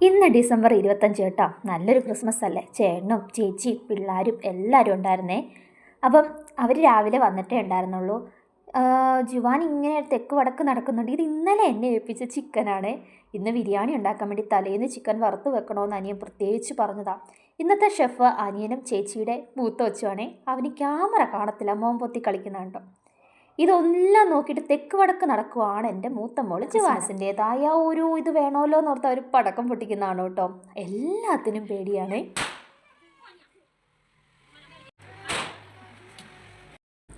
ഇന്ന് ഡിസംബർ 25 കേട്ടോ. നല്ലൊരു ക്രിസ്മസ് അല്ലേ. ചേട്ടനും ചേച്ചിയും പിള്ളേരും എല്ലാവരും ഉണ്ടായിരുന്നേ. അപ്പം അവർ രാവിലെ വന്നിട്ടേ ഉണ്ടായിരുന്നുള്ളൂ. ജുവാൻ ഇങ്ങനെ തെക്ക് വടക്ക് നടക്കുന്നുണ്ട്. ഇത് ഇന്നലെ എന്നെ ഏൽപ്പിച്ച ചിക്കനാണ്. ഇന്ന് ബിരിയാണി ഉണ്ടാക്കാൻ വേണ്ടി തലേന്ന് ചിക്കൻ വറുത്ത് വെക്കണമെന്ന് അനിയൻ പ്രത്യേകിച്ച് പറഞ്ഞതാണ്. ഇന്നത്തെ ഷെഫ് അനിയനും ചേച്ചിയുടെ മൂത്ത വെച്ചുവാണേ. അവന് ക്യാമറ കാണത്തില്ല, മോൻ പൊത്തി കളിക്കുന്നുണ്ടോ. ഇതൊല്ലാം നോക്കിയിട്ട് തെക്ക് വടക്ക് നടക്കുവാണ് എൻ്റെ മൂത്ത മോള് ജുവാൻസിൻ്റെതായ ഒരു ഇത് വേണമല്ലോ എന്നോർത്ത് അവർ പടക്കം പൊട്ടിക്കുന്നതാണ് കേട്ടോ. എല്ലാത്തിനും പേടിയാണ്.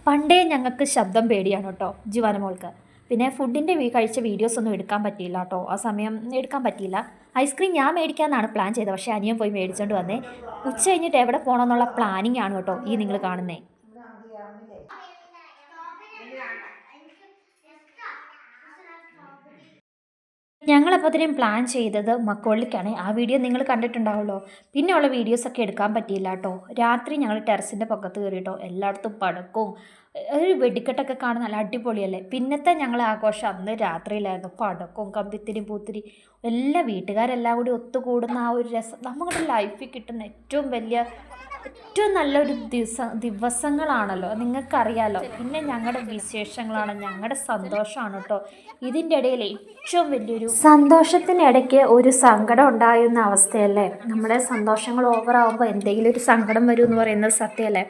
പണ്ടേ ഞങ്ങൾക്ക് ശബ്ദം പേടിയാണ് കേട്ടോ ജുവാന മോൾക്ക്. പിന്നെ ഫുഡിൻ്റെ കഴിച്ച വീഡിയോസ് ഒന്നും എടുക്കാൻ പറ്റിയില്ല കേട്ടോ. ആ സമയം എടുക്കാൻ പറ്റിയില്ല. ഐസ്ക്രീം ഞാൻ മേടിക്കാമെന്നാണ് പ്ലാൻ ചെയ്തത്. പക്ഷേ അനിയൻ പോയി മേടിച്ചുകൊണ്ട് വന്നേ. ഉച്ച കഴിഞ്ഞിട്ട് എവിടെ പോകണമെന്നുള്ള പ്ലാനിങ് ആണ് കേട്ടോ ഈ നിങ്ങൾ കാണുന്നേ. ഞങ്ങളപ്പോഴത്തേനും പ്ലാൻ ചെയ്തത് മക്കോളിലേക്കാണ്. ആ വീഡിയോ നിങ്ങൾ കണ്ടിട്ടുണ്ടാവുമല്ലോ. പിന്നെ ഉള്ള വീഡിയോസൊക്കെ എടുക്കാൻ പറ്റിയില്ല കേട്ടോ. രാത്രി ഞങ്ങൾ ടെറസിൻ്റെ പക്കത്ത് കയറിയിട്ടോ. എല്ലായിടത്തും പടക്കവും ഒരു വെടിക്കെട്ടൊക്കെ കാണാൻ നല്ല അടിപൊളിയല്ലേ. പിന്നത്തെ ഞങ്ങൾ ആഘോഷം അന്ന് രാത്രിയിലായിരുന്നു. പടക്കവും കമ്പിത്തിരി പൂത്തിരി എല്ലാ വീട്ടുകാരെല്ലാം കൂടി ഒത്തുകൂടുന്ന ആ ഒരു രസം നമ്മുടെ ലൈഫിൽ കിട്ടുന്ന ഏറ്റവും നല്ലൊരു ദിവസങ്ങളാണല്ലോ, നിങ്ങൾക്കറിയാലോ. പിന്നെ ഞങ്ങളുടെ വിശേഷങ്ങളാണ്, ഞങ്ങളുടെ സന്തോഷമാണ് കേട്ടോ. ഇതിൻ്റെ ഇടയിൽ ഏറ്റവും വലിയൊരു സന്തോഷത്തിനിടയ്ക്ക് ഒരു സങ്കടം ഉണ്ടാകുന്ന അവസ്ഥയല്ലേ. നമ്മുടെ സന്തോഷങ്ങൾ ഓവറാകുമ്പോൾ എന്തെങ്കിലും ഒരു സങ്കടം വരും എന്ന് പറയുന്നത് സത്യമല്ലേ.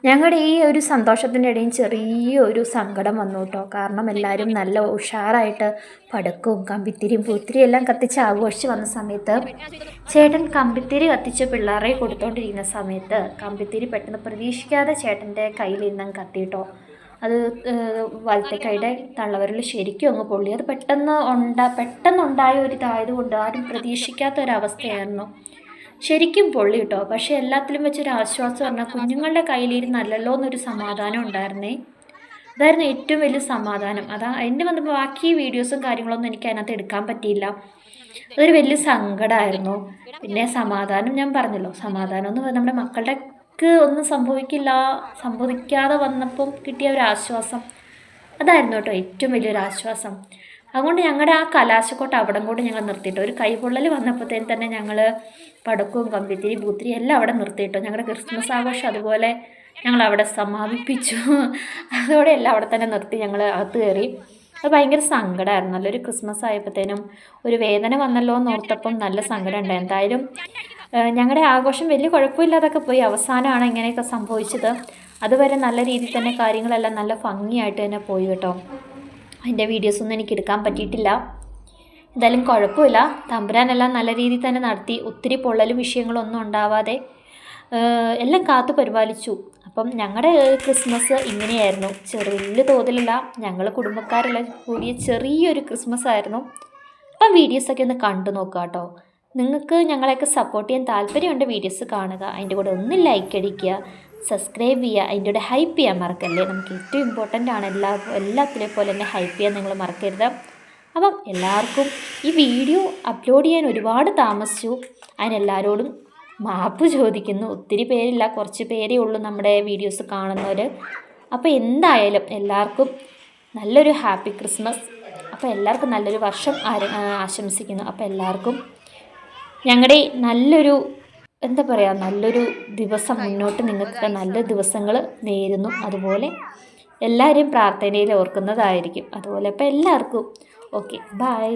ഞങ്ങളുടെ ഈ ഒരു സന്തോഷത്തിൻ്റെ ഇടയിൽ ചെറിയൊരു സങ്കടം വന്നു കേട്ടോ. കാരണം എല്ലാവരും നല്ല ഉഷാറായിട്ട് പടക്കവും കമ്പിത്തിരിയും പൂത്തിരിയും എല്ലാം കത്തിച്ച് ആഘോഷിച്ച് വന്ന സമയത്ത് ചേട്ടൻ കമ്പിത്തിരി കത്തിച്ച് പിള്ളേരെ കൊടുത്തോണ്ടിരിക്കുന്ന സമയത്ത് കമ്പിത്തിരി പെട്ടെന്ന് പ്രതീക്ഷിക്കാതെ ചേട്ടൻ്റെ കയ്യിലിരുന്ന് കത്തിയിട്ടോ. അത് വലത്തെ കൈയുടെ തള്ളവരിൽ ശരിക്കും അങ്ങ് പൊള്ളി. അത് പെട്ടെന്നുണ്ടായ ഒരു ഇതായതുകൊണ്ട് ആരും പ്രതീക്ഷിക്കാത്ത ഒരവസ്ഥയായിരുന്നു. ശരിക്കും പൊള്ളി കേട്ടോ. പക്ഷേ എല്ലാത്തിലും വെച്ചൊരു ആശ്വാസം പറഞ്ഞാൽ കുഞ്ഞുങ്ങളുടെ കയ്യിലിരുന്നല്ലോ എന്നൊരു സമാധാനം ഉണ്ടായിരുന്നേ. അതായിരുന്നു ഏറ്റവും വലിയ സമാധാനം. അതിൻ്റെ വന്നപ്പോൾ ബാക്കി വീഡിയോസും കാര്യങ്ങളൊന്നും എനിക്ക് അതിനകത്ത് എടുക്കാൻ പറ്റിയില്ല. അതൊരു വലിയ സങ്കടമായിരുന്നു. പിന്നെ സമാധാനം ഞാൻ പറഞ്ഞല്ലോ, സമാധാനം എന്ന് നമ്മുടെ മക്കളുടെക്ക് ഒന്നും സംഭവിക്കാതെ വന്നപ്പം കിട്ടിയ ഒരു ആശ്വാസം അതായിരുന്നു കേട്ടോ ഏറ്റവും വലിയൊരു ആശ്വാസം. അതുകൊണ്ട് ഞങ്ങളുടെ ആ കലാശക്കൊട്ട് അവിടം കൊണ്ട് ഞങ്ങൾ നിർത്തിയിട്ടോ. ഒരു കൈപൊള്ളൽ വന്നപ്പോഴത്തേന് തന്നെ ഞങ്ങൾ പടക്കവും കമ്പിത്തിരി പൂത്തിരി എല്ലാം അവിടെ നിർത്തിയിട്ടോ. ഞങ്ങളുടെ ക്രിസ്മസ് ആഘോഷം അതുപോലെ ഞങ്ങൾ അവിടെ സമാപിപ്പിച്ചു. അതോടെ എല്ലാം അവിടെ തന്നെ നിർത്തി ഞങ്ങൾ അകത്ത് കയറി. അത് ഭയങ്കര സങ്കടമായിരുന്നു. നല്ലൊരു ക്രിസ്മസ് ആയപ്പോഴത്തേനും ഒരു വേദന വന്നല്ലോ എന്ന് ഓർത്തപ്പം നല്ല സങ്കടം ഉണ്ട്. എന്തായാലും ഞങ്ങളുടെ ആഘോഷം വലിയ കുഴപ്പമില്ലാതൊക്കെ പോയി. അവസാനമാണ് ഇങ്ങനെയൊക്കെ സംഭവിച്ചത്. അതുവരെ നല്ല രീതിയിൽ തന്നെ കാര്യങ്ങളെല്ലാം നല്ല ഭംഗിയായിട്ട് തന്നെ പോയി കേട്ടോ. അതിൻ്റെ വീഡിയോസൊന്നും എനിക്ക് എടുക്കാൻ പറ്റിയിട്ടില്ല. എന്തായാലും കുഴപ്പമില്ല. തമ്പുരാനെല്ലാം നല്ല രീതിയിൽ തന്നെ നടത്തി. ഒത്തിരി പൊള്ളലും വിഷയങ്ങളൊന്നും ഉണ്ടാവാതെ എല്ലാം കാത്തു പരിപാലിച്ചു. അപ്പം ഞങ്ങളുടെ ക്രിസ്മസ് ഇങ്ങനെയായിരുന്നു. വലിയ തോതിലല്ല, ഞങ്ങൾ കുടുംബക്കാരെല്ലാം കൂടിയ ചെറിയൊരു ക്രിസ്മസ് ആയിരുന്നു. അപ്പം വീഡിയോസൊക്കെ ഒന്ന് കണ്ടു നോക്കുക കേട്ടോ. നിങ്ങൾക്ക് ഞങ്ങളെയൊക്കെ സപ്പോർട്ട് ചെയ്യാൻ താല്പര്യമുണ്ട്, വീഡിയോസ് കാണുക. അതിൻ്റെ കൂടെ ഒന്ന് ലൈക്ക് അടിക്കുക, സബ്സ്ക്രൈബ് ചെയ്യുക, അതിൻ്റെ കൂടെ ഹൈപ്പ് ചെയ്യാൻ മറക്കല്ലേ. നമുക്ക് ഏറ്റവും ഇമ്പോർട്ടൻ്റ് ആണ് എല്ലാത്തിലെ പോലെ തന്നെ ഹൈപ്പ് ചെയ്യാൻ നിങ്ങൾ മറക്കരുത്. അപ്പം എല്ലാവർക്കും ഈ വീഡിയോ അപ്ലോഡ് ചെയ്യാൻ ഒരുപാട് താമസിച്ചു. അതിനെല്ലാവരോടും മാപ്പ് ചോദിക്കുന്നു. ഒത്തിരി പേരില്ല, കുറച്ച് പേരേ ഉള്ളൂ നമ്മുടെ വീഡിയോസ് കാണുന്നവർ. അപ്പോൾ എന്തായാലും എല്ലാവർക്കും നല്ലൊരു ഹാപ്പി ക്രിസ്മസ്. അപ്പോൾ എല്ലാവർക്കും നല്ലൊരു വർഷം ആശംസിക്കുന്നു. അപ്പോൾ എല്ലാവർക്കും ഞങ്ങളുടെ നല്ലൊരു നല്ലൊരു ദിവസം മുന്നോട്ട് നിങ്ങൾക്ക് നല്ല ദിവസങ്ങൾ നേരുന്നു. അതുപോലെ എല്ലാവരെയും പ്രാർത്ഥനയിൽ ഓർക്കുന്നതായിരിക്കും. അതുപോലെ അപ്പോൾ എല്ലാവർക്കും ഓക്കെ, ബൈ.